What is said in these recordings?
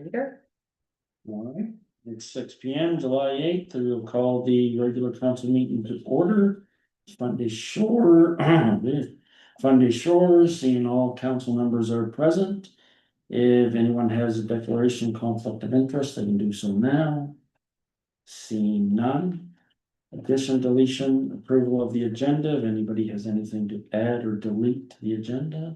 Later. All right, it's 6 p.m., July 8th, and we'll call the regular council meeting to order. Fundy Shore, Fundy Shore, seeing all council members are present. If anyone has a declaration conflict of interest, they can do so now. Seeing none. Addition, deletion, approval of the agenda. If anybody has anything to add or delete to the agenda.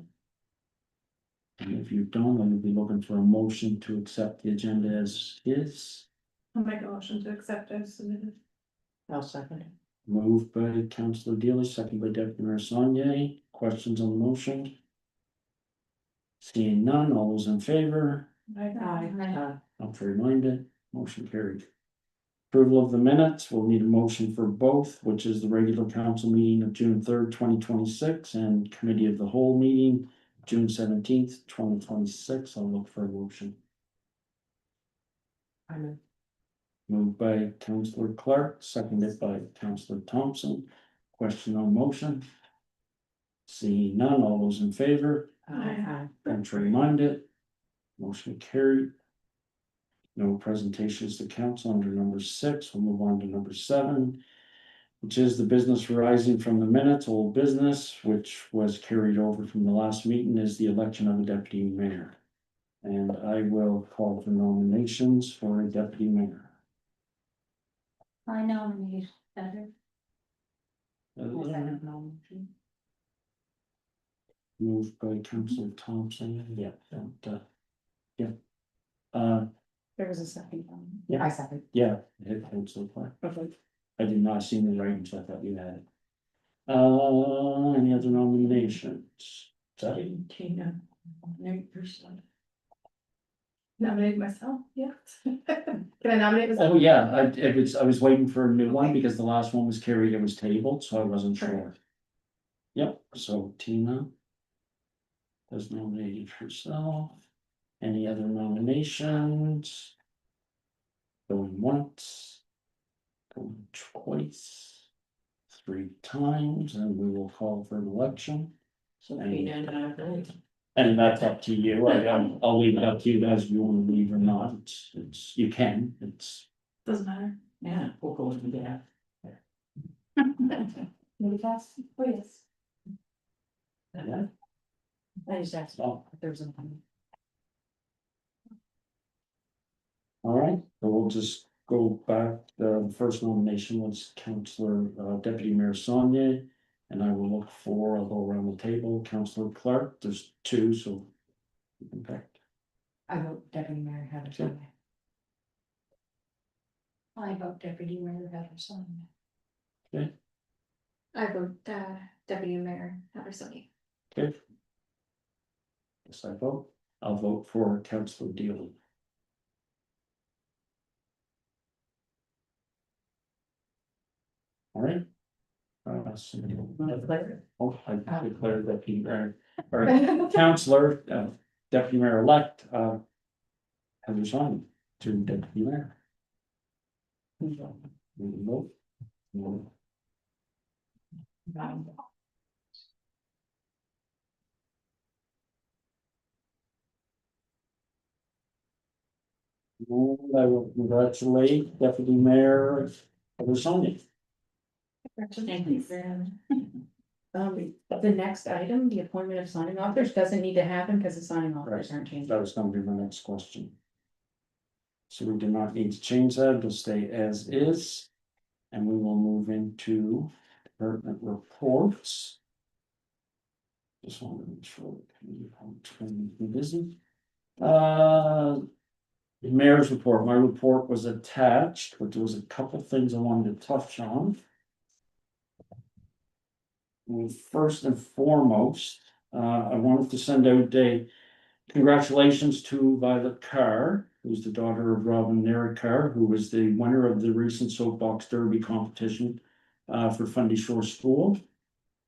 And if you don't, I'm gonna be looking for a motion to accept the agenda as is. I'll make a motion to accept as submitted. I'll second it. Moved by Councillor Dealey, second by Deputy Mayor Sonnier. Questions on the motion? Seeing none, all those in favor? Not for reminded, motion carried. Approval of the minutes, we'll need a motion for both, which is the regular council meeting of June 3rd, 2026, and committee of the whole meeting, June 17th, 2026. I'll look for a motion. I'm Moved by Councillor Clark, seconded by Councillor Thompson. Question on motion? Seeing none, all those in favor? Aye. Contrary minded. Motion carried. No presentations to council under number 6. We'll move on to number 7, which is the business arising from the minutes, old business, which was carried over from the last meeting, is the election of a deputy mayor. And I will call for nominations for a deputy mayor. I nominate Heather. Moved by Councillor Thompson, yeah, There was a second one. Yeah. I second. yeah, hit Councillor Clark. Okay. I did not see the writing, so I thought you had it. Any other nominations? Tina. Nominate person. Nominate myself, yeah. Can I nominate myself? Oh, yeah, I was waiting for a new one because the last one was carried, it was tabled, so I wasn't sure. Yep, so Tina has nominated herself. Any other nominations? Going once. Going twice. 3 times, and we will call for an election. So Tina and I agree. And that's up to you. I'll leave it up to you guys if you want to leave or not. It's, you can, it's. Doesn't matter. Yeah, we'll go with that. Maybe that's, oh, yes. Yeah. I just asked Oh, if there's a. all right, so we'll just go back. The first nomination was Councillor Deputy Mayor Sonnier. And I will look for, I'll go around the table, Councillor Clark, there's 2, so. You can pick. I vote Deputy Mayor Heather. I vote Deputy Mayor Heather. Okay. I vote Deputy Mayor Heather. Okay. Yes, I vote. I'll vote for Councillor Dealey. All right. Oh, I declare that or Councillor, Deputy Mayor elect, has resigned to Deputy Mayor. Vote. No. And I will congratulate Deputy Mayor Heather. Thank you. The next item, the appointment of signing authors, doesn't need to happen because the signing authors aren't changing. That was gonna be my next question. So we do not need to change that, it'll stay as is. And we will move into department reports. Just wanted to make sure we're busy. The mayor's report, my report was attached, but there was a couple things I wanted to touch on. Well, first and foremost, I wanted to send out a congratulations to Violet Carr, who's the daughter of Robin and Eric Carr, who was the winner of the recent Soapbox Derby competition for Fundy Shore School.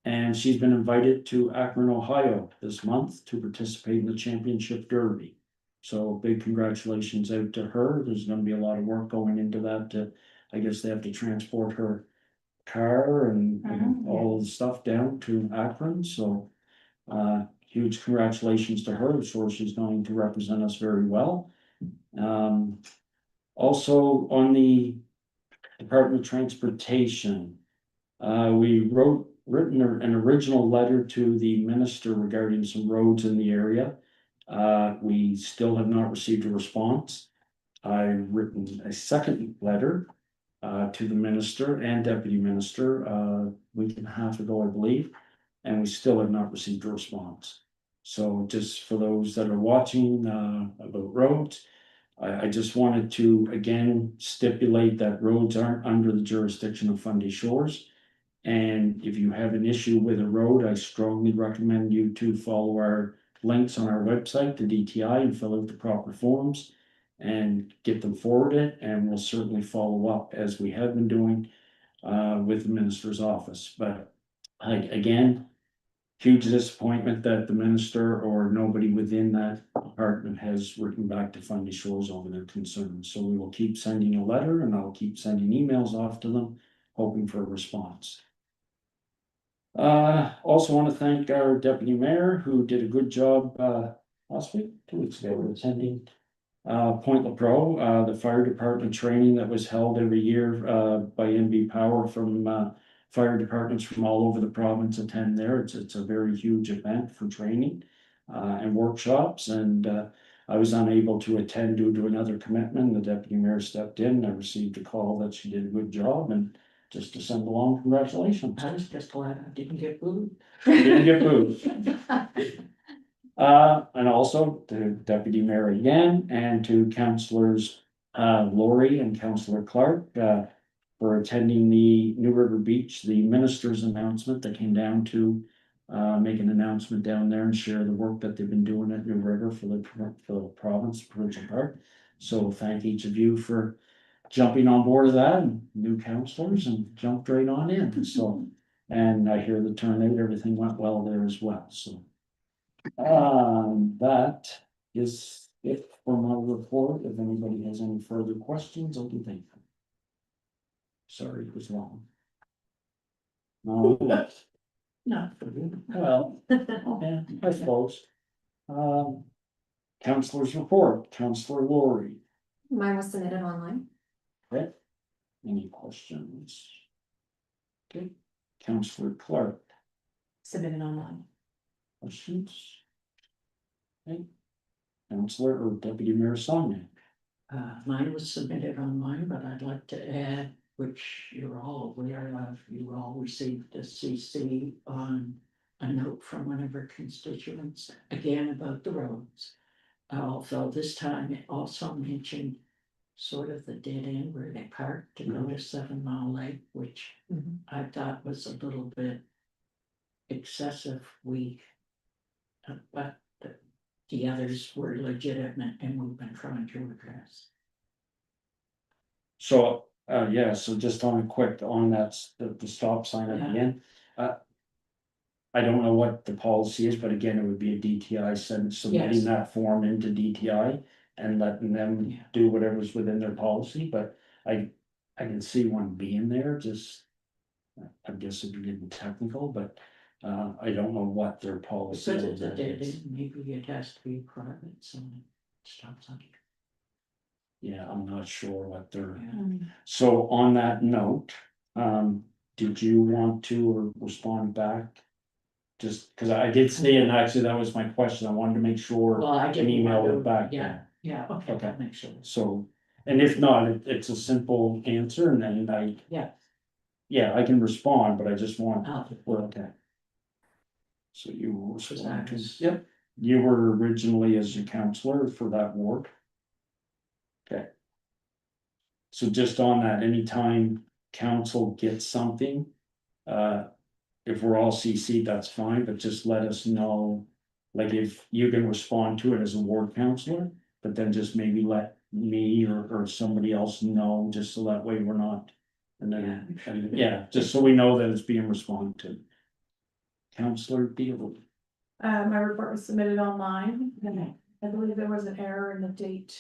And she's been invited to Akron, Ohio this month to participate in the championship derby. So big congratulations out to her. There's gonna be a lot of work going into that. I guess they have to transport her car and all the stuff down to Akron, so. Huge congratulations to her, I'm sure she's going to represent us very well. Also on the Department of Transportation, we written an original letter to the minister regarding some roads in the area. We still have not received a response. I've written a second letter to the minister and deputy minister, a week and a half ago, I believe, and we still have not received a response. So just for those that are watching, about roads, I just wanted to again stipulate that roads aren't under the jurisdiction of Fundy Shores. And if you have an issue with a road, I strongly recommend you to follow our links on our website, the DTI, and fill out the proper forms and get them forwarded, and we'll certainly follow up as we have been doing with the minister's office. But again, huge disappointment that the minister or nobody within that department has written back to Fundy Shores over their concerns. So we will keep sending a letter, and I'll keep sending emails off to them, hoping for a response. Also want to thank our deputy mayor, who did a good job last week, 2 weeks ago, attending Point LaPro, the fire department training that was held every year by NB Power from fire departments from all over the province attend there. It's a very huge event for training and workshops, and I was unable to attend due to another commitment. The deputy mayor stepped in. I received a call that she did a good job, and just to send along congratulations. I was just glad I didn't get booed. Didn't get booed. And also to deputy mayor again, and to councillors Laurie and councillor Clark for attending the New River Beach, the minister's announcement that came down to make an announcement down there and share the work that they've been doing at New River for the province, provincial park. So thank each of you for jumping on board of that, and new councillors, and jumped right on in. So, and I hear the turnout, everything went well there as well. So that is it for my report. If anybody has any further questions, I'll be thankful. Sorry, it was long. No, Not for you. well, yeah, I suppose. Councillor's report, Councillor Laurie, Mine was submitted online. any questions? Okay, Councillor Clark, Submitted online. questions? Okay, Councillor or Deputy Mayor Sonia. Mine was submitted online, but I'd like to add, which you're all aware of, you all received a CC on a note from one of our constituents, again about the roads. Although this time it also mentioned sort of the dead end where they parked to go to 7 Mile Lake, which I thought was a little bit excessive. But the others were legitimate and we've been trying to address. So, yeah, so just on a quick, on that, the stop sign at the end. I don't know what the policy is, but again, it would be a DTI submitting Yes. that form into DTI and letting them Yeah. do whatever's within their policy, but I can see one being there, just. I guess it'd be getting technical, but I don't know what their policy Because on it's a that dead is. end, maybe it has to be private, so stop sign. Yeah, I'm not sure what they're. Yeah. So on that note, did you want to respond back? Just because I did see it, and actually that was my question, I wanted to make sure Well, I an didn't email want went to- back. Yeah, okay, that makes sense. So, and if not, it's a simple answer, and then Yeah. yeah, I can respond, but I just want, I'll- well, okay. So you will Because respond I to, was- yep, you were originally as a counselor for that ward. Okay. So just on that, anytime council gets something, if we're all CC'd, that's fine, but just let us know. Like if you can respond to it as a ward counselor, but then just maybe let me or somebody else know, just so that way we're not. And then, yeah, just so we know that it's being responded to. Counselor Beal, My report was submitted online, and I believe there was an error in the date.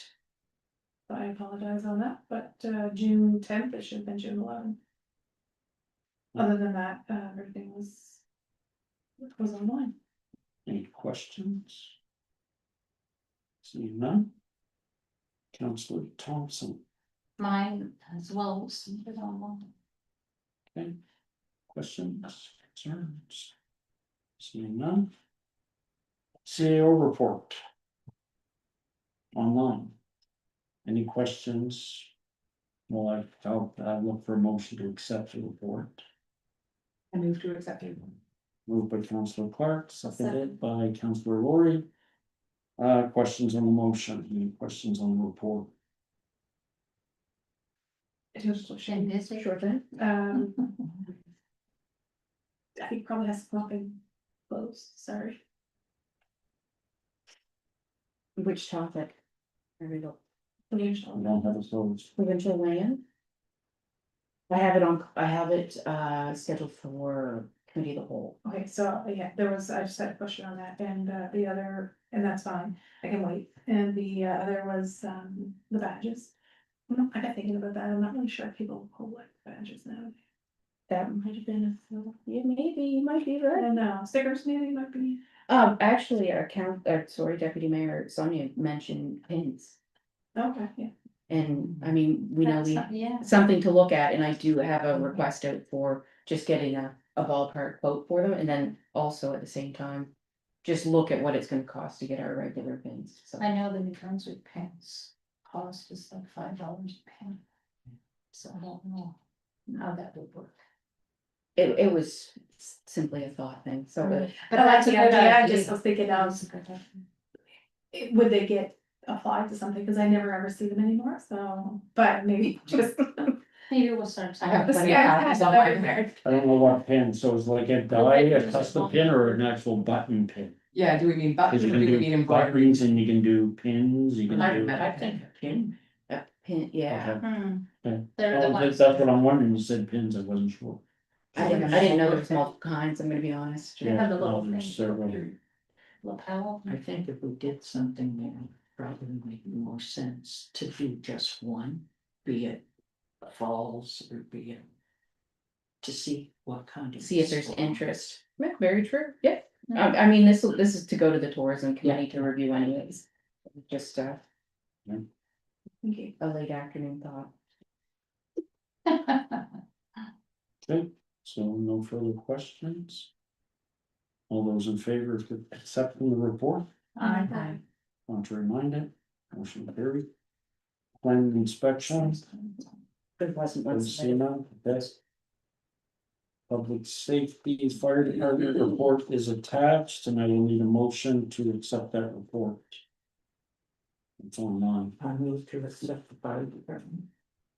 So I apologize on that, but June 10th, it should have been June 11th. Other than that, everything was online. any questions? Seeing none? Councillor Thompson, Mine as well, was submitted online. questions, concerns? Seeing none. CAO report. Online. Any questions? Well, I'll look for a motion to accept the report. I move to accept it. Moved by Councillor Clark, seconded by Councillor Laurie. Questions on the motion, any questions on the report? And is it? Sure thing. I think probably has to come up and close, sorry. Which topic? There we go. I don't have a close. Provincial land. I have it scheduled for committee of the whole. Okay, so, yeah, I just had a question on that, and the other, and that's fine, I can wait, and the other was, the badges. I got thinking about that, I'm not really sure if people pull like badges now. That might have been yeah, maybe, you might be I right. don't know, stickers maybe might be. Actually, Deputy Mayor Sonia mentioned pins. Okay, yeah. And I mean, we know Yeah. something to look at, and I do have a request out for just getting a ballpark quote for them, and then also at the same time. Just look at what it's gonna cost to get our regular pins, so. I know the New Brunswick pens cost is like $5 a pen. So I don't know how that would work. It was simply a thought thing, so. But I like the idea, I just idea. was thinking of, would they get applied to something, because I never ever see them anymore, so, but maybe just. Maybe we'll start. I have plenty of Yeah, copies I on know, my- there. I don't know what pin, so it's like a die, a custom pin, or an actual button pin? Yeah, do we mean Cause buttons you or can do we do mean embroidery? buttons and you can do pins, you can do. I think a pin, A pin, yeah, Okay. Hmm. Okay. They're the Oh, ones. that's what I'm wondering, you said pins, I wasn't sure. I didn't know there was multiple kinds, I'm gonna be honest. They have the Yeah, little well, there's thing. several. Lapel. I think if we did something, it would probably make more sense to do just one, be it falls or be it. To see what kind of. See if there's interest. Yeah, very true, yeah. I mean, this is to go to the tourism committee to review anyways. Just Okay. a late afternoon thought. Okay, so no further questions? All those in favor of accepting the report, Aye. want to remind it, motion carried. Plan inspection, It wasn't one let's see submitted. now, that's. Public safety fire department report is attached, and I will need a motion to accept that report. It's online. I move to accept the fire department.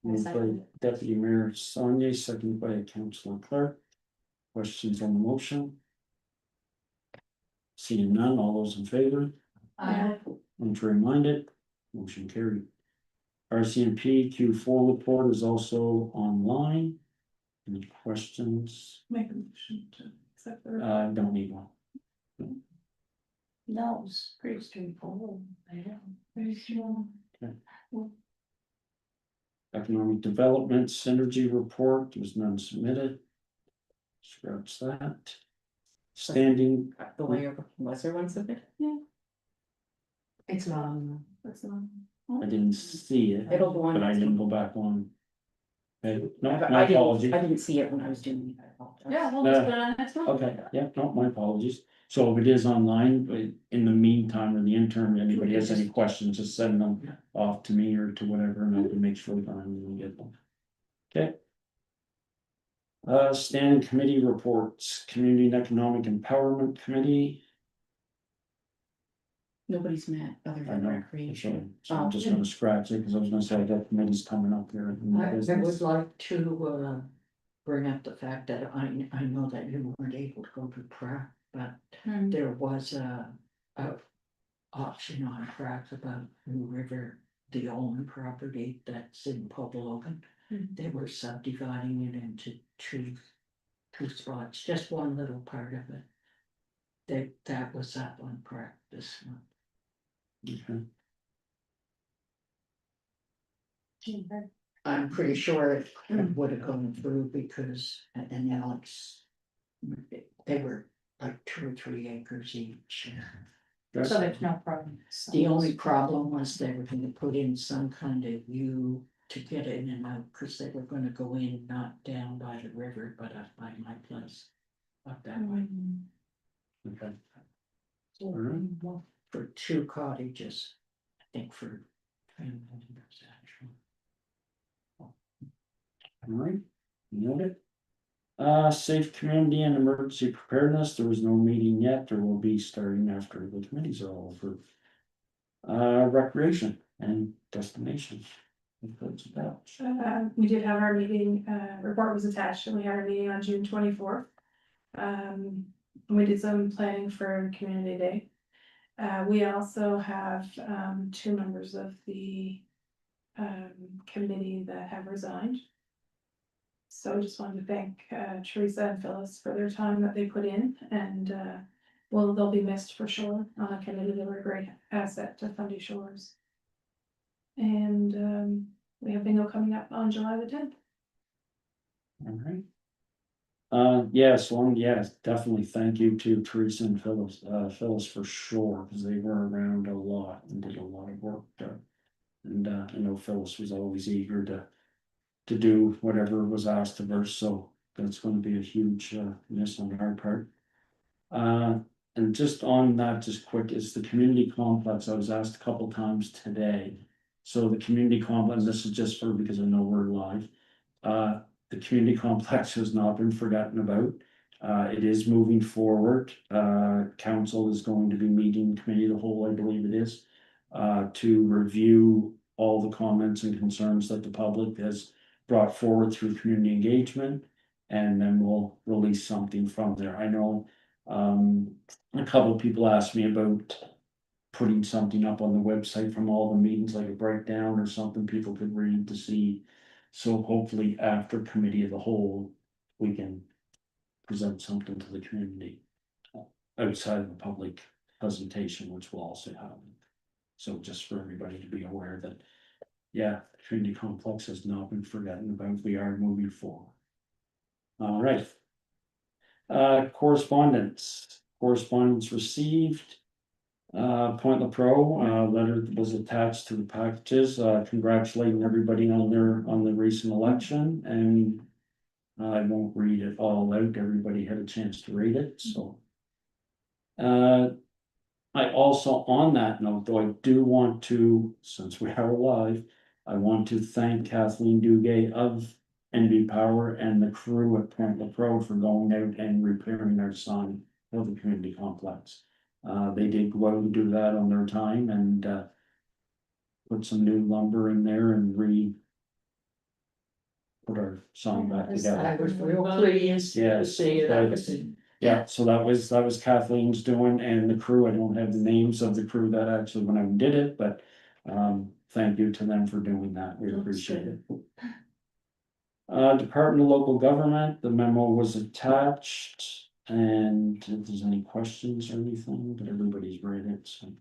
Moved by Deputy Mayor Sonia, seconded by Councillor Clark. Questions on the motion? Seeing none, all those in favor, Aye. want to remind it, motion carried. RCMP Q4 report is also online. Any questions? Make a motion to accept the. Don't need one. No, it's pretty straightforward. Very strong. Economic Development Synergy Report, there was none submitted. Scratch that. Standing, The way you're looking, was there one submitted? It's not on. That's not. I didn't see it, It'll go on. but I next didn't week. go back on. Okay, no, I my didn't, apologies. I didn't see it when I was doing it, I apologize. Yeah, we'll just put it on next month. Okay, yeah, no, my apologies. So if it is online, but in the meantime, in the interim, anybody has any questions, just send them off to me or to whatever, and I can make sure that I'm get them. Okay. Standing committee reports, Community and Economic Empowerment Committee. Nobody's met other I than know, recreation. so I'm just gonna scratch it, because I was gonna say that committee's coming up here. in the I would business. like to bring up the fact that I know that you weren't able to go to Prague, but Hmm. there was a option on Prague about New River, the owned property that's in Pobleogan. Mhm. They were subdividing it into two spots, just one little part of it. That was up on Prague this month. Okay. I'm pretty sure it would have gone through because, and Alex. They were like 2 or 3 acres each. So there's no problem. The only problem was they were gonna put in some kind of U to get in and out, cause they were gonna go in, not down by the river, but up by my place. Up that way, Okay. Alright. for 2 cottages, I think for 10 members actually. Alright, noted. Safe community and emergency preparedness, there was no meeting yet, there will be starting after the committees are all over. Recreation and destination. That's about. We did have our meeting, report was attached, and we had our meeting on June 24th. We did some planning for Community Day. We also have, 2 members of the, committee that have resigned. So I just wanted to thank, Teresa and Phyllis for their time that they put in, and, well, they'll be missed for sure on a committee. They were a great asset to Fundy Shores. And, we have bingo coming up on July the 10th. Alright. Yes, definitely thank you to Teresa and Phyllis for sure, because they were around a lot and did a lot of work there. And I know Phyllis was always eager to do whatever was asked of her, so that's gonna be a huge miss on our part. And just on that, just quick, is the community complex, I was asked a couple times today. So the community complex, this is just for, because I know we're live. The community complex has not been forgotten about. It is moving forward. Council is going to be meeting, committee of the whole, I believe it is. To review all the comments and concerns that the public has brought forward through community engagement. And then we'll release something from there. I know, a couple of people asked me about putting something up on the website from all the meetings, like a breakdown or something people could read to see. So hopefully after committee of the whole, we can present something to the community outside of the public presentation, which will also happen. So just for everybody to be aware that, yeah, the community complex has not been forgotten about. We are moving forward. All right. Correspondence received. Point La Pro, letter was attached to the packages, congratulating everybody on the recent election, and I won't read it all out, everybody had a chance to read it, so. I also, on that note, though, I do want to, since we are live, I want to thank Kathleen Dugay of NB Power and the crew at Point La Pro for going out and repairing our sign for the community complex. They did go out and do that on their time and put some new lumber in there and put our sign back I together. was real pleased to Yes, see it. that- I was in- Yeah, so that was Kathleen's doing, and the crew, I don't have the names of the crew that actually went out and did it, but thank you to them for doing that, we Looks appreciate it. Department of Local Government, the memo was attached. And if there's any questions or anything, but everybody's read it, so.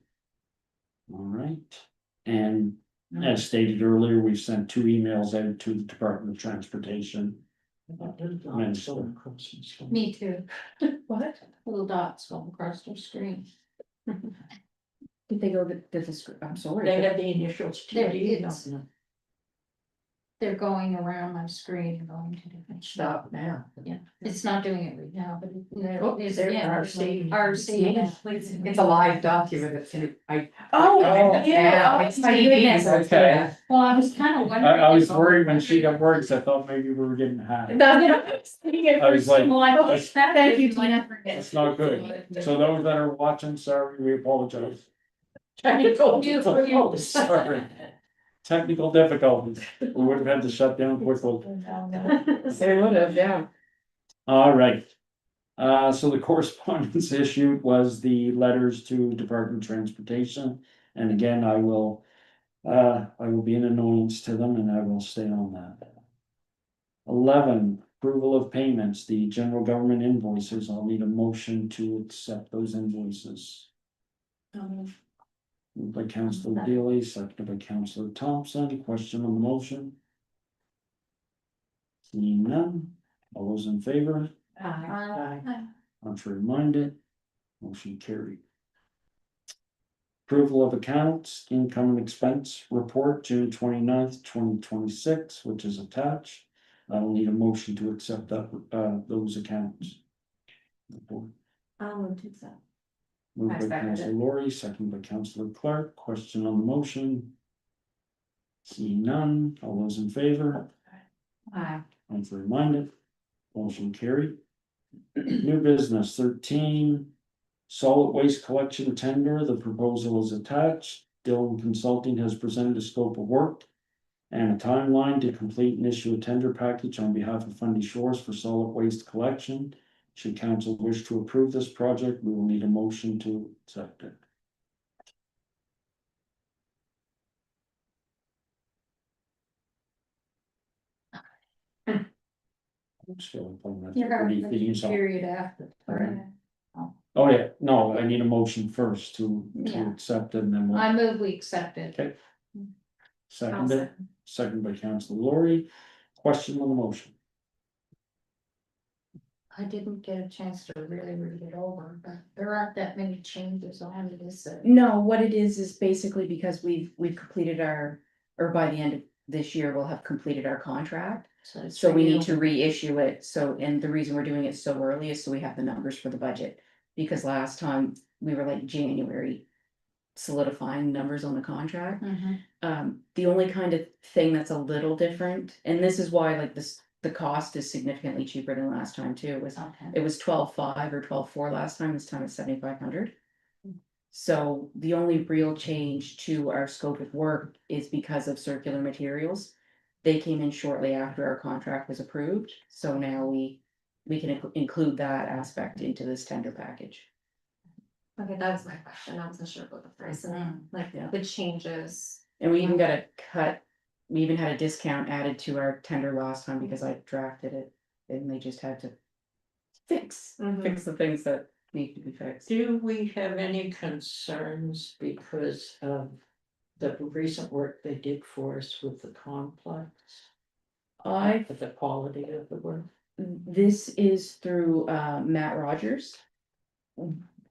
All right, and as stated earlier, we've sent 2 emails out to the Department of Transportation. I thought little dots going across my screen. Me too. What? Little dots going across their screen. Did they go to the, I'm sorry. They had the initials There TD. it's- They're going around my screen and going to different. Stop now. Yeah, it's not doing it right now, but Oh, it's, there, yeah, RC. RC. It's a live document, it's, I. Oh, yeah, it's my goodness. Okay. Well, I was kind of wondering. I was worried when she got words, I thought maybe we were getting hacked. I was like, Thank you, Tina. that's not good. So those that are watching, sorry, we apologize. Technical. Oh, sorry. Technical difficulties, we would have had to shut down quickly. They would have, yeah. All right. So the correspondence issued was the letters to Department of Transportation. And again, I will be an annoyance to them and I will stay on that. 11, approval of payments, the general government invoices. I'll need a motion to accept those invoices. Moved by Councillor Daly, seconded by Councillor Thompson. Question on the motion? Seeing none, all those in favor? Aye. Contrary minded, motion carried. Approval of accounts, income and expense report, June 29th, 2026, which is attached. I will need a motion to accept that, those accounts. I'll move to that. Moved I by second it. Councilor Lori, second by Councilor Clark. Question on the motion? Seeing none, all those in favor? Aye. Contrary minded, motion carried. New business 13. Solid waste collection tender, the proposal is attached. Dillon Consulting has presented a scope of work and a timeline to complete and issue a tender package on behalf of Fundy Shores for solid waste collection. Should council wish to approve this project, we will need a motion to accept it. I'm still pulling that You're pretty going theme to song. period after. Alright. Oh, yeah, no, I need a motion first to Yeah. accept it and then we'll I move we accept it. Okay. second it, second by Councilor Lori. Question on the motion? I didn't get a chance to really read it over, but there aren't that many changes on it, is there? No, what it is basically because we've completed our, or by the end of this year, we'll have completed our contract. it's So we need to renewable. reissue it, so, and the reason we're doing it so early is so we have the numbers for the budget. Because last time we were like January solidifying numbers on the contract. The only kind of thing that's a little different, and this is why like this, the cost is significantly cheaper than last time too, was Okay. it was 12,500 or 12,400 last time, this time it's 7,500. So the only real change to our scope of work is because of circular materials. They came in shortly after our contract was approved, so now we can include that aspect into this tender package. Okay, that was my question. I wasn't sure about the price and like Yeah. the changes. And we even got a cut, we even had a discount added to our tender last time because I drafted it, and they just had to fix the things that need to be fixed. Do we have any concerns because of the recent work they did for us with the complex? I, The quality of the work? this is through Matt Rogers.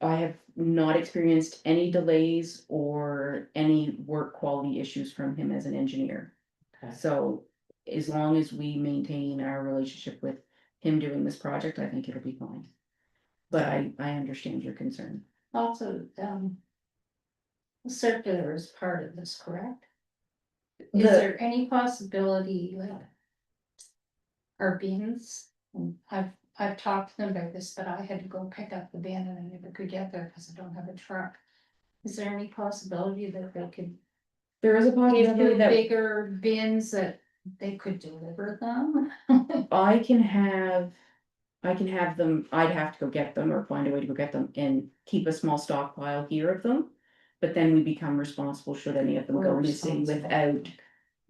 I have not experienced any delays or any work quality issues from him as an engineer. Okay. So as long as we maintain our relationship with him doing this project, I think it'll be fine. But I understand your concern. Also, the circular is part of this, correct? Is The- there any possibility, like, our bins, and I've talked to them about this, but I had to go pick up the bin and I never could get there because I don't have a truck. Is there any possibility that they could There is a give possibility two that bigger bins that they could deliver them? I can have them, I'd have to go get them or find a way to go get them and keep a small stockpile here of them. But then we become responsible should any of them go We're missing responsible. without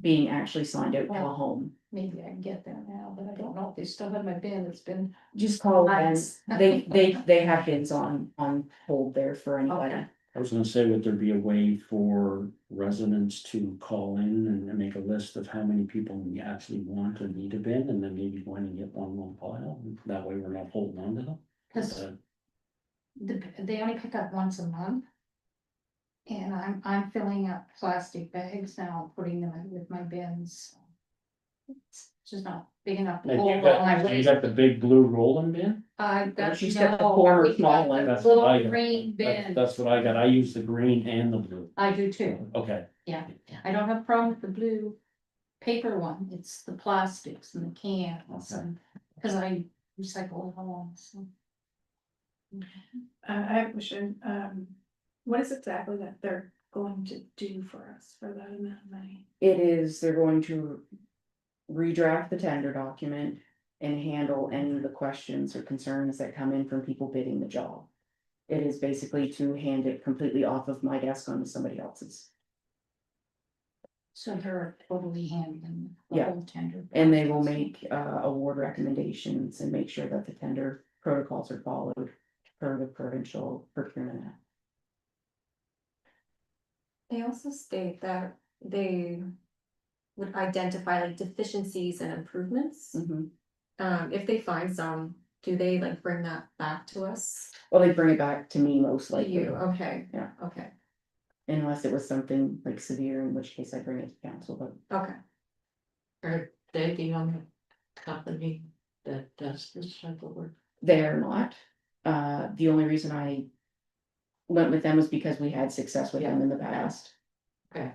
being actually signed out to a Well, home. Maybe I can get there now, but I don't know if they still have my bin, it's been Just call them, months. they have bins on hold there for anybody. Okay. I was gonna say, would there be a way for residents to call in and make a list of how many people we actually want or need a bin, and then maybe go in and get one pile? That way we're not holding on to them. Cause Uh, they only pick up once a month. And I'm filling up plastic bags now, putting them in with my bins. It's just not big enough to and hold all my you waste. got the big blue rolling bin? I've got. She's got the no, corner we've small got one. the That's what I Little got. green bin, That's what I got. I use the green and the blue. I do too, Okay, I don't have a problem with the blue paper one, it's the plastics and the cans Okay. and, cause I recycle all, so. I have a question, what is exactly that they're going to do for us for that amount of money? It is, they're going to redraft the tender document and handle any of the questions or concerns that come in from people bidding the job. It is basically to hand it completely off of my desk onto somebody else's. So they're totally handling the Yeah. whole tender. And they will process. make award recommendations and make sure that the tender protocols are followed per the provincial procurement act. They also state that they would identify like deficiencies and improvements. Mhm. If they find some, do they like bring that back to us? Well, they bring it back to me most To likely. you, okay. Yeah. Okay. unless it was something like severe, in which case I bring it to council, but Okay, Are they the only company that does this type of work? they're not. The only reason I went with them was because we had success with them in the past. Okay,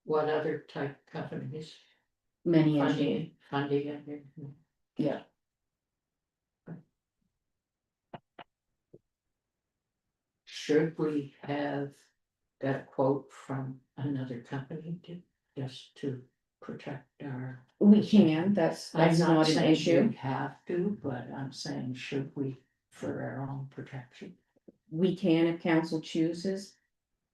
what other type companies? Many engineers, Funding, and yeah. should we have got a quote from another company to, just to protect our? We can, that's I'm not an saying issue. we have to, but I'm saying, should we, for our own protection? We can if council chooses.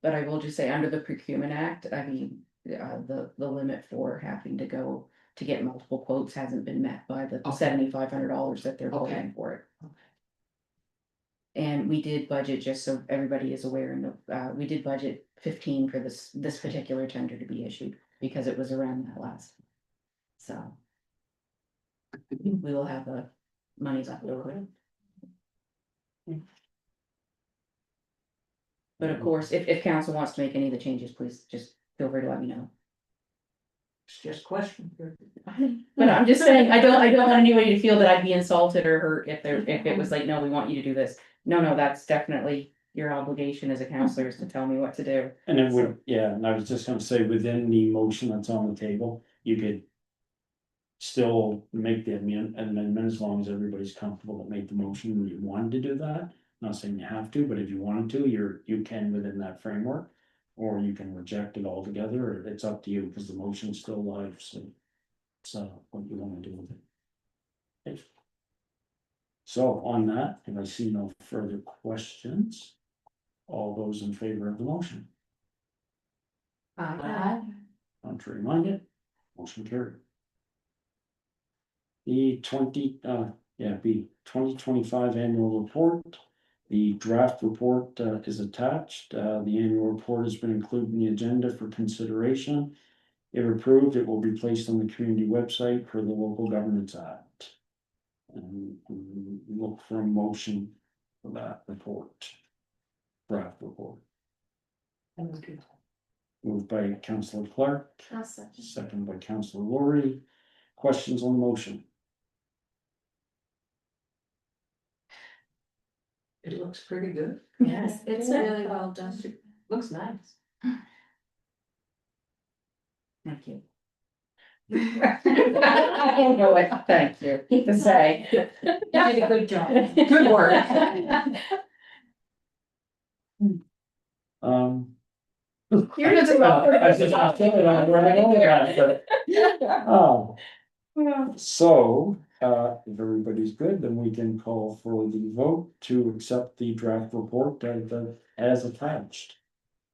But I will just say, under the Procurement Act, I mean, the limit for having to go to get multiple quotes hasn't been met by the Okay. $7,500 that they're Okay. quoting for it. Okay. And we did budget, just so everybody is aware, and we did budget 15 for this particular tender to be issued, because it was around that last. So. We will have the monies left over. But of course, if council wants to make any of the changes, please just feel free to let me know. It's just question. But I'm just saying, I don't want anybody to feel that I'd be insulted or hurt if it was like, no, we want you to do this. No, that's definitely your obligation as a counselor, is to tell me what to do. And it would, yeah, and I was just gonna say, within the motion that's on the table, you could. Still make the amendment as long as everybody's comfortable that made the motion and you wanted to do that. Not saying you have to, but if you wanted to, you can within that framework. Or you can reject it altogether, or it's up to you, because the motion's still live, so. So what you wanna do with it. Okay. So on that, if I see no further questions. All those in favor of the motion, contrary minded, motion carried. The 2025 annual report. The draft report is attached. The annual report has been included in the agenda for consideration. If approved, it will be placed on the community website for the Local Governance Act. And look for a motion for that report. Draft report. Moved by Councillor Clark, second by Councillor Laurie. Questions on the motion? It looks pretty good. yes, it's really well done. Looks nice. Thank you. I don't know what to thank you to say. You did a good job. Good work. You're just I just, I think I don't know where I go with that, but- Oh, so, if everybody's good, then we can call for the vote to accept the draft report as attached.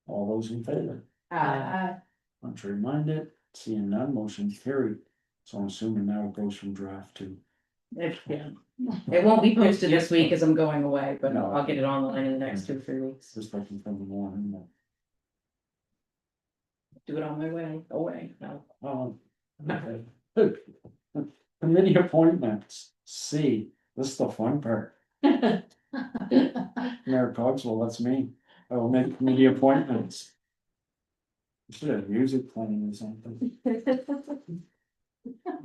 All those in favor, contrary minded, seeing none, motion carried. So I'm assuming now it goes from draft to. Yeah. It won't be posted this week as I'm going away, but No. I'll get it online in the next 2 or 3 weeks. Just looking from the morning. Do it on my way away. No. Okay. Committee appointments, C, this is the fun part. Mayor Cogswell, that's me. I will make committee appointments. Should have music playing or something.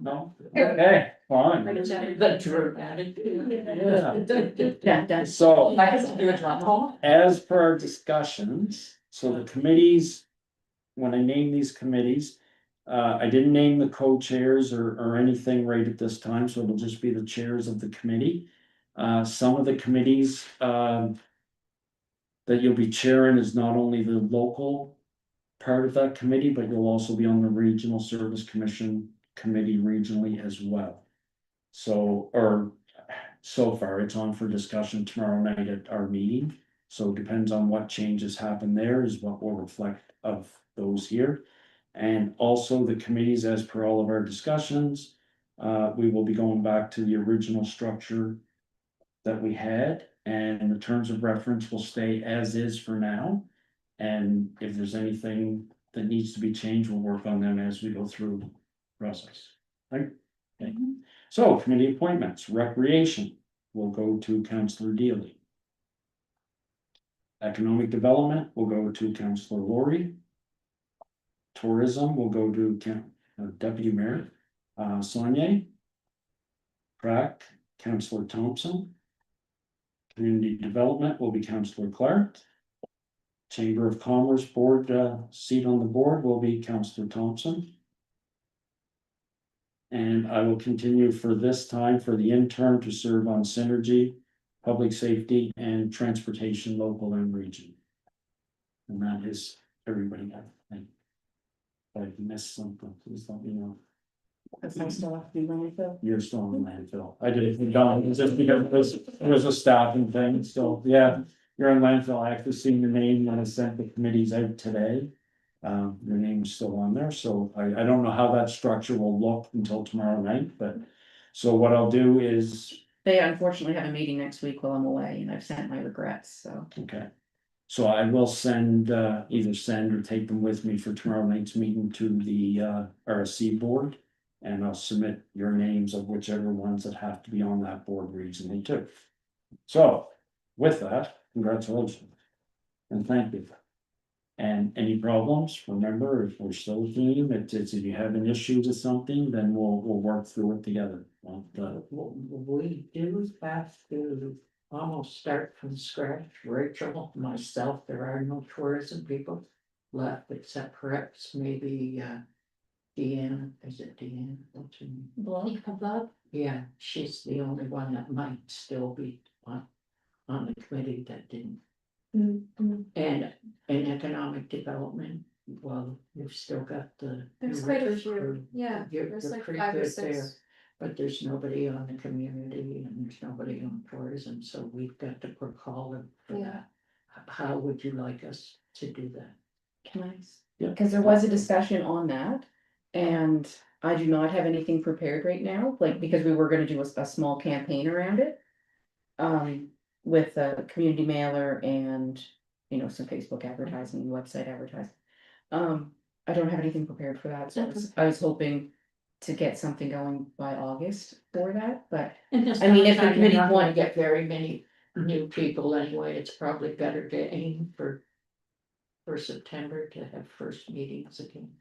No, okay, fine. The dramatic. Yeah. Done. So, I have to do a drama. as per our discussions, so the committees. When I name these committees, I didn't name the co-chairs or anything right at this time, so it'll just be the chairs of the committee. Some of the committees, that you'll be chairing is not only the local part of that committee, but you'll also be on the Regional Service Commission committee regionally as well. So, or so far, it's on for discussion tomorrow night at our meeting. So it depends on what changes happen there is what will reflect of those here. And also the committees, as per all of our discussions, we will be going back to the original structure that we had, and the terms of reference will stay as is for now. And if there's anything that needs to be changed, we'll work on them as we go through the process. Right? Okay. So committee appointments, recreation will go to Councillor Dealey. Economic Development will go to Councillor Laurie. Tourism will go to Deputy Mayor Sonia. Prac, Councillor Thompson. Community Development will be Councillor Clark. Chamber of Commerce Board seat on the board will be Councillor Thompson. And I will continue for this time for the intern to serve on Synergy, Public Safety, and Transportation, Local and Region. And that is everybody. I think. If I missed something, please let me know. Because I still have to do landfill. You're still in landfill. I did it for Don, just because it was a staffing thing, so, yeah, you're in landfill. I actually seen the name when I sent the committees out today. Your name's still on there, so I don't know how that structure will look until tomorrow night, but. So what I'll do is, They unfortunately have a meeting next week while I'm away and I've sent my regrets, so. okay. So I will send, either send or take them with me for tomorrow night's meeting to the RSC board. And I'll submit your names of whichever ones that have to be on that board regionally too. So with that, congratulations. And thank you. And any problems, remember, if we're still a team, if you have an issue with something, then we'll work through it together. We do have to almost start from scratch. Rachel, myself, there are no tourism people left except perhaps maybe Deanna, is it Deanna? What's her name? Blood. Yeah, she's the only one that might still be on the committee that didn't. And in economic development, well, you've still got the. There's the quite a River few, crew. yeah, You're there's like pretty 5 or good 6. there, but there's nobody on the community and there's nobody on tourism, so we've got to put call in for Yeah. that. How would you like us to do that? Can I? Yeah. Because there was a discussion on that. And I do not have anything prepared right now, like, because we were gonna do a small campaign around it. With a community mailer and, some Facebook advertising, website advertising. I don't have anything prepared for that, so I was hoping to get something going by August for that, but. And this I mean, if the time, you're committee not gonna want- get very many new people anyway, it's probably better to aim for. For September to have first meetings again.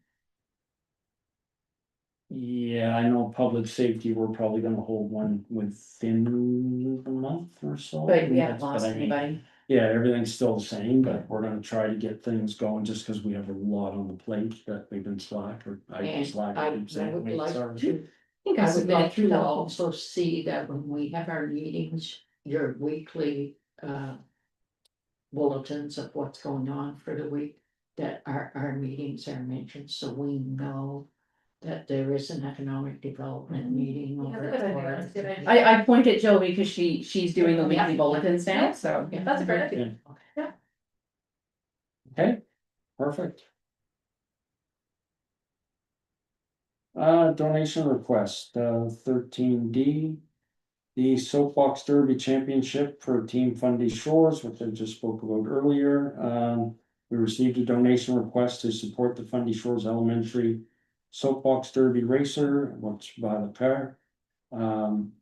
Yeah, I know public safety, we're probably gonna hold one within a month or so. But we haven't But lost I mean, anybody. Yeah, everything's still the same, but we're gonna try to get things going just because we have a lot on the plate that we've been slack or I've been And slack. I keep saying, would wait, like sorry. to, I think I I would submitted like through to the also see that when we have our meetings, your weekly bulletins of what's going on for the week, that our meetings are mentioned, so we know that there is an economic development meeting Yeah, over. good idea, for that's a good us. idea. I pointed Joe because she's doing the Yeah. weekly bulletins now, so. Yeah. That's a great idea. Okay, perfect. Donation request, 13D. The Soapbox Derby Championship for Team Fundy Shores, which I just spoke about earlier. We received a donation request to support the Fundy Shores Elementary Soapbox Derby Racer, which by the car.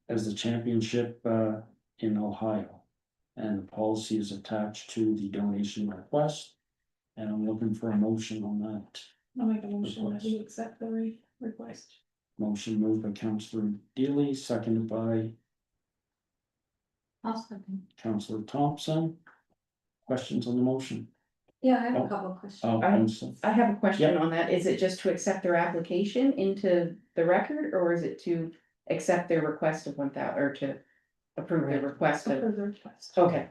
As the championship in Ohio. And the policy is attached to the donation request. And I'm looking for a motion on that. I'll make a motion that we accept the request. Motion moved by Councillor Deely, seconded by I'll second. Councillor Thompson. Questions on the motion? Yeah, I have Oh. a couple of questions. Oh, I- I'm so- I have a question on that. Is it just to accept their application into the record, or is it to accept their request of 1,000, or to approve their request of? Approve the request. Okay,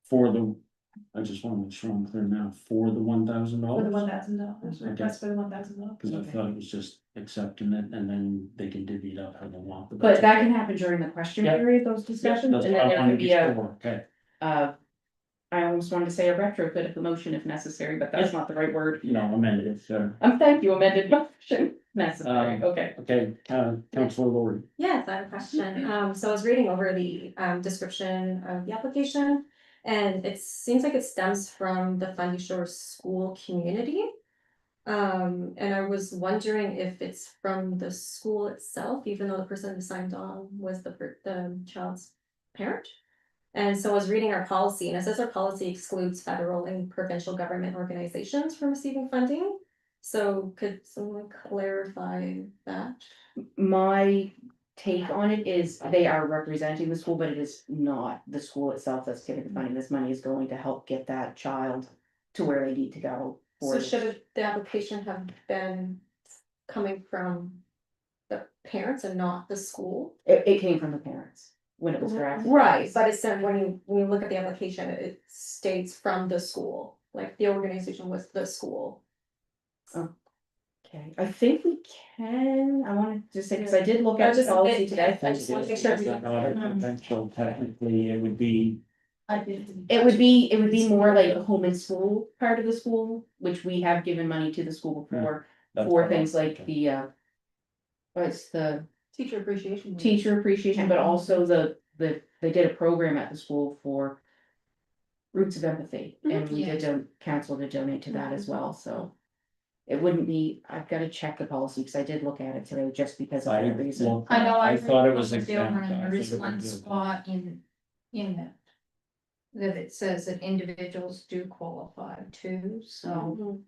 For the, I just want to make sure I'm clear now, for the $1,000? For the $1,000, Okay. request for the $1,000. Cause I thought it was just accepting it and then they can divvy it up how they want. but that can happen during the question Yeah. period, those discussions, That's and what then I there wanted could to be a, sure. Okay, I almost wanted to say a retrofit of the motion if necessary, but that's not the right word. no, amended it, so, Thank you, amended motion necessary, okay. okay, Councillor Laurie. Yes, I have a question. So I was reading over the description of the application. And it seems like it stems from the Fundy Shores school community. And I was wondering if it's from the school itself, even though the person who signed on was the child's parent. And so I was reading our policy, and it says our policy excludes federal and provincial government organizations from receiving funding. So could someone clarify that? My take on it is they are representing the school, but it is not the school itself that's getting the funding. This money is going to help get that child to where they need to go. So should the application have been coming from the parents and not the school? It came from the parents when it was drafted. Right, but it said when you look at the application, it states from the school, like the organization was the school. Okay, I think we can, I wanted to say, because I did look I at the just- policy it- today. I just wanna make sure we- Potential, technically, it would be, It would be more like a home and school part of the school, which we have given money to the school before, that's for what things I'm- like the, what's the Teacher appreciation. Week. teacher appreciation, but also they did a program at the school for Roots of Empathy, and we did council to donate to that as well, so. It wouldn't be, I've gotta check the policy, because I did look at it today just because of I, that reason. well, I know, I thought it was there exempt. I there is thought it one was- spot in it. That it says that individuals do qualify too, so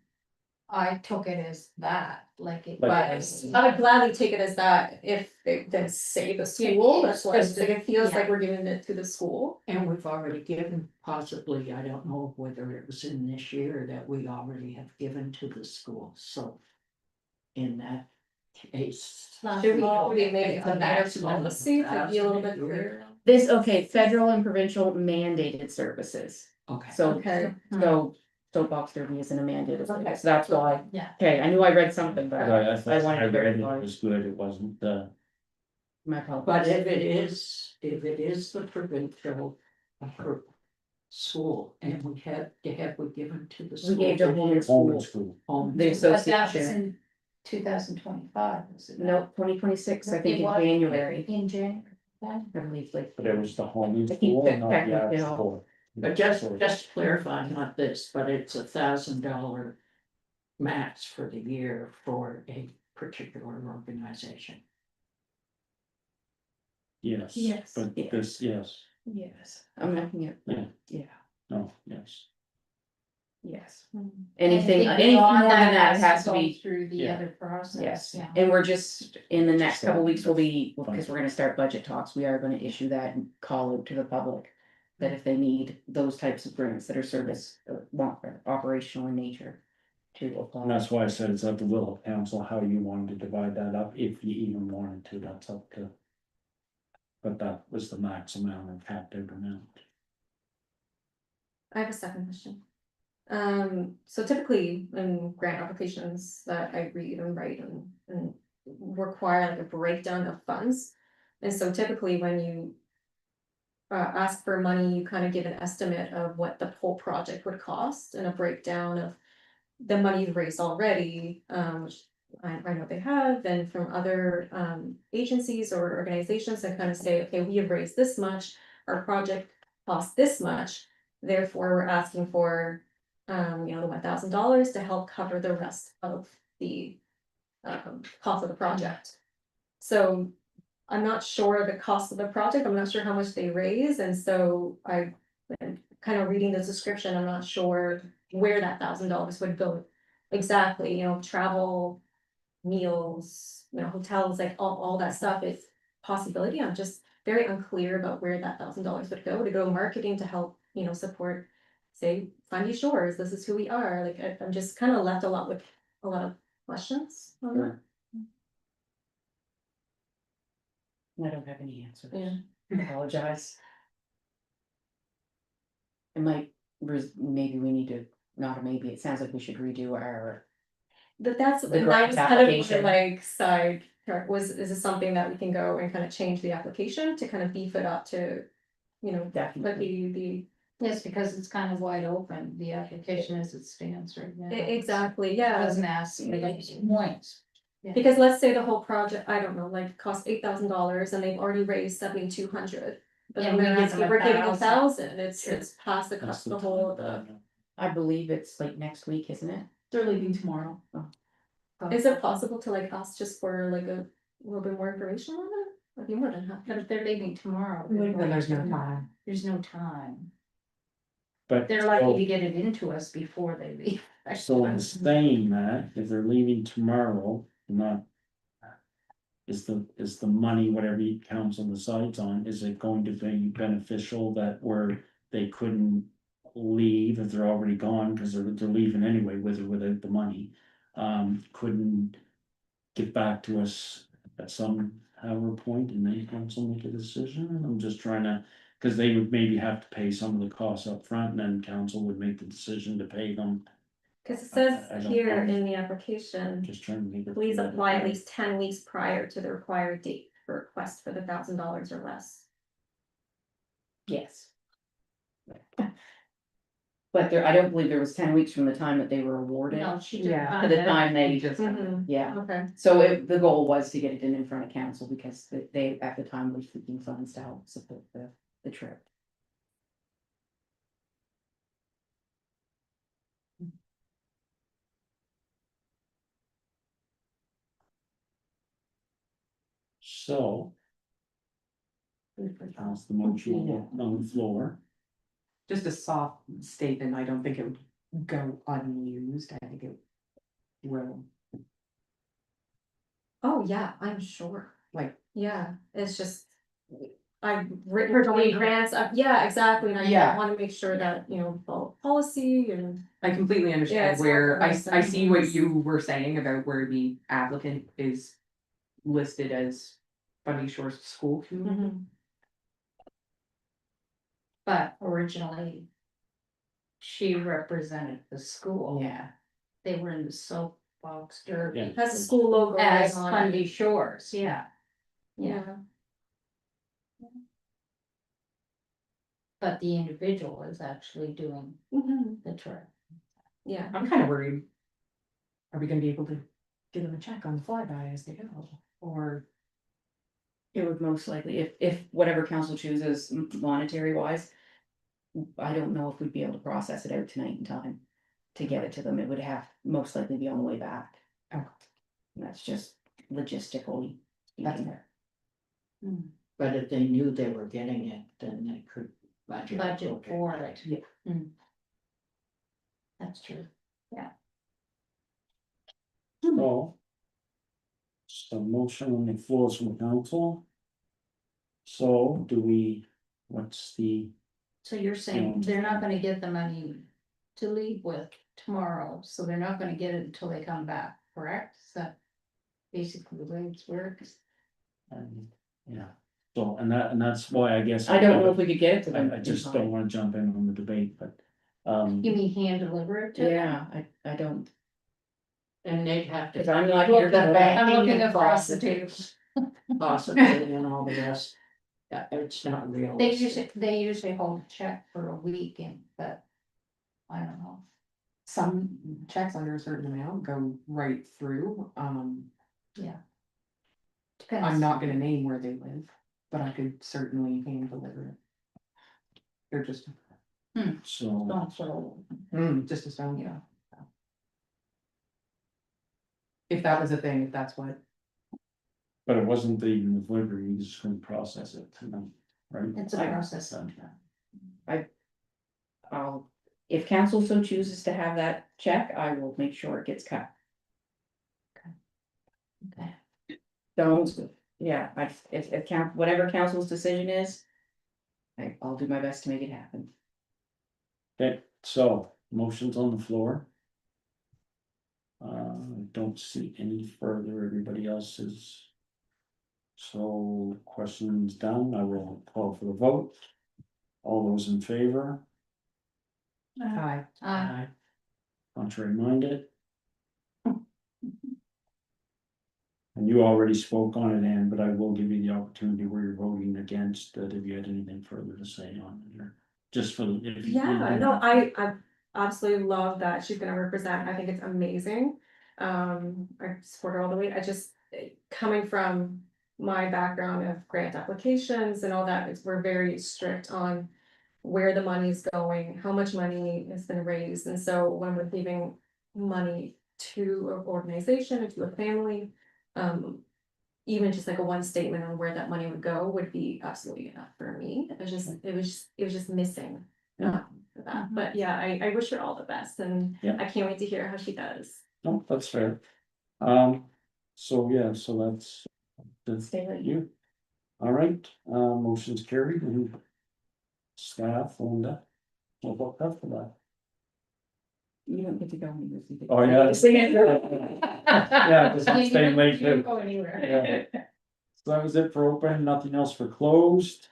I took it as that, like it But- was. I would gladly take it as that if they then say the school, that's why it's like, it feels like Yeah. we're giving it to the school. And we've already given, possibly, I don't know whether it was in this year that we already have given to the school, so. In that case. Should we Oh, make it the a maximum policy to be a little bit $1,000. clearer? This, okay, federal and provincial mandated services, Okay. so, Okay. so soapbox derby isn't a mandated Okay. service, so that's why. Yeah. Okay, I knew I read something, but I thought wanted to I read it verify. was good, it wasn't, my apologies. But if it is the provincial school, and we have we given to the We school. gave to home and home school, and school. Home. the But that was association, in 2025, was it? no, 2026, I think It in was January, In January, then? I believe, like. But it was the home and I keep school, not the technically all- actual. But just to clarify, not this, but it's $1,000 max for the year for a particular organization. Yes. Yes. But Yeah. this, yes, Yes, I'm looking at, Yeah. yeah, no, yes. yes. Mm. Anything Anything more beyond than that has to go be, Through the Yeah. other process, yes, yeah. and we're just, in the next couple So- weeks, we'll be, because we're gonna start budget talks, we are gonna issue that and call out to the public. That if they need those types of grants that are service, operational in nature. To And apply, that's why I said it's up to will of council how you wanted to divide that up, if you even wanted to, that's up to. But that was the max amount and capped out amount. I have a second question. So typically in grant applications that I read and write and require like a breakdown of funds. And so typically when you ask for money, you kind of give an estimate of what the whole project would cost and a breakdown of the money you've raised already, which I know they have, and from other agencies or organizations that kind of say, okay, we have raised this much, our project costs this much. Therefore, we're asking for, the $1,000 to help cover the rest of the cost of the project. So I'm not sure the cost of the project, I'm not sure how much they raise, and so I kind of reading the description, I'm not sure where that $1,000 would go. Exactly, travel, meals, hotels, like all that stuff is possibility. I'm just very unclear about where that $1,000 would go, to go marketing to help, support, say, Fundy Shores, this is who we are, like, I'm just kind of left a lot with a lot of questions on that. I don't have any answers. Yeah. I apologize. It might, maybe we need to, not maybe, it sounds like we should redo our, But that grant was kind of application. like side, is this something that we can go and kind of change the application to kind of beef it up to, like definitely. the. Yes, because it's kind of wide open, the application as it stands right now. Exactly, It yeah. doesn't ask for those points. Because let's say the whole project, I don't know, like cost $8,000 and they've already raised 7,200. But then And we're asking, we're giving 1,000. 1,000, it's Sure. past the That's cost, the the whole, time. I believe it's like next week, isn't it? They're leaving tomorrow. is it possible to like ask just for like a little bit more information on it? I'd be more than happy. But if they're leaving tomorrow. Then there's no time. There's no time. But. They're lucky to get it into us before they leave. So in saying that, if they're leaving tomorrow, not. Is the money, whatever you council decides on, is it going to be beneficial that where they couldn't leave if they're already gone, cause they're leaving anyway with or without the money? Couldn't get back to us at some hour point and they council make a decision, I'm just trying to. Cause they would maybe have to pay some of the costs up front, and then council would make the decision to pay them, Cause it I says don't here know. in the application, just trying to make it. please apply at least 10 weeks prior to the required date for request for the $1,000 or less. Yes. But there, I don't believe there was 10 weeks from the time that they were awarded No, she didn't. Yeah. to the time they, Just. yeah. Okay. So the goal was to get it in front of council because they, at the time, were seeking funds to help support the trip. So. How's the motion on the floor? Just a soft statement, I don't think it would go unused, I think it will, Oh, yeah, I'm sure. like, Yeah, it's just. I've written so many grants, yeah, exactly, and I Yeah. wanna make sure that, follow policy and. I completely Yeah, understand it's where, not I gonna make see what sense. you were saying about where the applicant is listed as Bundy Shores School Community. But originally. She represented the school. Yeah, They were in the soapbox derby. Yeah. Has a school logo right As on Fundy it. Shores, yeah, Yeah, but the individual is actually doing Mhm. the trip. Yeah, I'm kind of worried. Are we gonna be able to give them a check on the flyby as they go, or? It would most likely, if whatever council chooses monetary wise. I don't know if we'd be able to process it out tonight in time to get it to them. It would have most likely be on the way back. Okay. And that's just logistically. That's speaking. fair. But if they knew they were getting it, then they could budget. Budget okay. for it. Yeah. That's true. So. Some motion on the floor from council. So do we, what's the, So you're saying they're not gonna get the money to leave with tomorrow, so they're not gonna get it until they come back, correct? Is that basically the way it works? yeah, so, and that's why I guess. I don't know if we could get it to them. I in just time. don't wanna jump in on the debate, but, You mean hand deliver it to them? Yeah, I don't, And they'd have to. cause I'm not here the for bank. I'm looking across the table. Possibly and all the rest. Yeah, it's not real. They usually hold a check for a week and, but. I don't know. Some checks under a certain amount go right through, Depends. I'm not gonna name where they live, but I could certainly hand deliver it. They're just, so, Don't throw. just a stone, yeah. If that was a thing, if that's what, but it wasn't the delivery, you just couldn't process it, right? It's a process. if council so chooses to have that check, I will make sure it gets cut. Okay. Don't, yeah, if whatever council's decision is. I'll do my best to make it happen. Okay, so, motions on the floor. Don't see any further, everybody else is. So, questions done, I will call for the vote. All those in favor, I, contrary minded? And you already spoke on it, Ann, but I will give you the opportunity where you're voting against, that if you had anything further to say on it, or just for the. if you- yeah, no, I absolutely love that she's gonna represent, I think it's amazing. I support her all the way, I just, coming from my background of grant applications and all that, we're very strict on. Where the money is going, how much money has been raised, and so when we're giving money to an organization or to a family. even just like a one statement on where that money would go would be absolutely enough for me. It was just missing. For that, but yeah, I wish her all the best and Yeah. I can't wait to hear how she does. No, that's fair. So yeah, so that's Stay right you. All right, motion's carried and staff and we'll look up for that. You don't get to go anywhere. so you get- Oh, yeah. Sing it. Yeah, because I'm staying late You don't too. go anywhere. So that was it for open, nothing else for closed.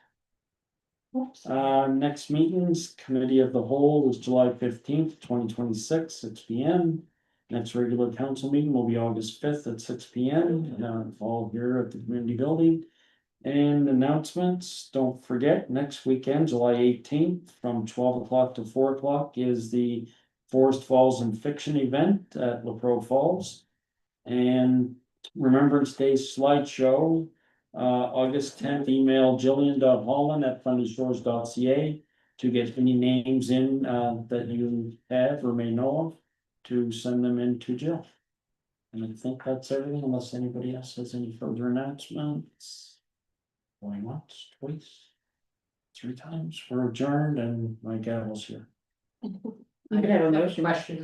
Next meetings, committee of the whole is July 15th, 2026, 6 P M. Next regular council meeting will be August 5th at 6 P M. All here at the community building. And announcements, don't forget, next weekend, July 18th, from 12 o'clock to 4 o'clock is the Forest Falls and Fiction event at La Pro Falls. And Remembrance Day slideshow, August 10th, email jillian.holland@funnyshores.ca to get any names in, that you have or may know of, to send them in to Jill. And I think that's everything, unless anybody else has any further announcements. Going once, twice, 3 times, we're adjourned and my gavel's here. I have a motion. Question